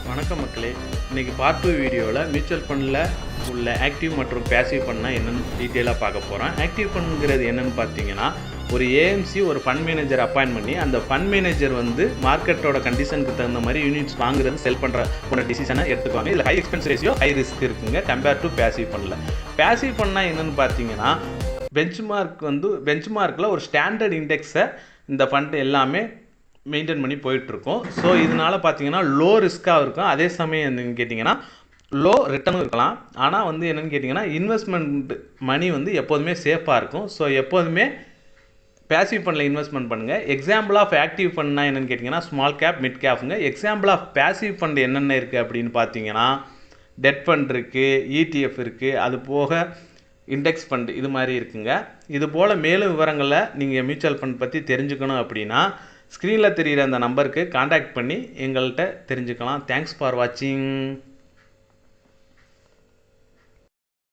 வணக்கம் மக்களே, இன்றைக்கி பார்ட் 2 வீடியோவில் மியூச்சுவல் ஃபண்டில் உள்ள ஆக்டிவ் மற்றும் பேசிவ் ஃபண்ட்னா என்னென்னு டீட்டெயிலாக பார்க்க போகிறோம். ஆக்டிவ் ஃபண்டுங்கிறது என்னென்னு பார்த்தீங்கன்னா, ஒரு ஏஎம்சி ஒரு ஃபண்ட் மேனேஜர் அப்பாயின்ட் பண்ணி அந்த ஃபண்ட் மேனேஜர் வந்து மார்க்கெட்டோட கண்டிஷனுக்கு தகுந்த மாதிரி யூனிட்ஸ் வாங்குறது செல் பண்ணுற போன டிசிஷனை எடுத்துக்குவாங்க. இதில் high expense ratio high risk இருக்குங்க கம்பேர் டு பேசிவ் ஃபண்டில். பேசிவ் ஃபண்ட்னா என்னென்னு பார்த்தீங்கன்னா, பெஞ்ச்மார்க்கில் ஒரு ஸ்டாண்டர்ட் இண்டெக்ஸை இந்த ஃபண்ட் எல்லாமே மெயின்டைன் பண்ணி போயிட்டுருக்கோம். ஸோ இதனால் பார்த்தீங்கன்னா லோ ரிஸ்க்காக இருக்கும், அதே சமயம் என்னென்னு கேட்டிங்கன்னா லோ ரிட்டர்னும் இருக்கலாம். ஆனால் வந்து என்னென்னு கேட்டிங்கன்னா இன்வெஸ்ட்மெண்ட் மணி வந்து எப்போதுமே சேஃபாக இருக்கும். ஸோ எப்போதுமே பேசிவ் ஃபண்டில் இன்வெஸ்ட்மெண்ட் பண்ணுங்கள். எக்ஸாம்பிள் ஆஃப் ஆக்டிவ் ஃபண்ட்னா என்னென்னு கேட்டிங்கன்னா ஸ்மால் கேப் மிட் கேப்புங்க. எக்ஸாம்பிள் ஆஃப் பேசிவ் ஃபண்ட் என்னென்ன இருக்குது அப்படின்னு பார்த்தீங்கன்னா டெட் ஃபண்ட் இருக்குது, இடிஎஃப் இருக்குது, அது போக இண்டெக்ஸ் ஃபண்ட் இது மாதிரி இருக்குங்க. இது போல் மேலும் விவரங்களை நீங்கள் மியூச்சுவல் ஃபண்ட் பற்றி தெரிஞ்சுக்கணும் அப்படின்னா ஸ்க்ரீனில் தெரிகிற அந்த நம்பருக்கு காண்டாக்ட் பண்ணி எங்கள்கிட்ட தெரிஞ்சுக்கலாம். தேங்க்ஸ் ஃபார் வாட்சிங்.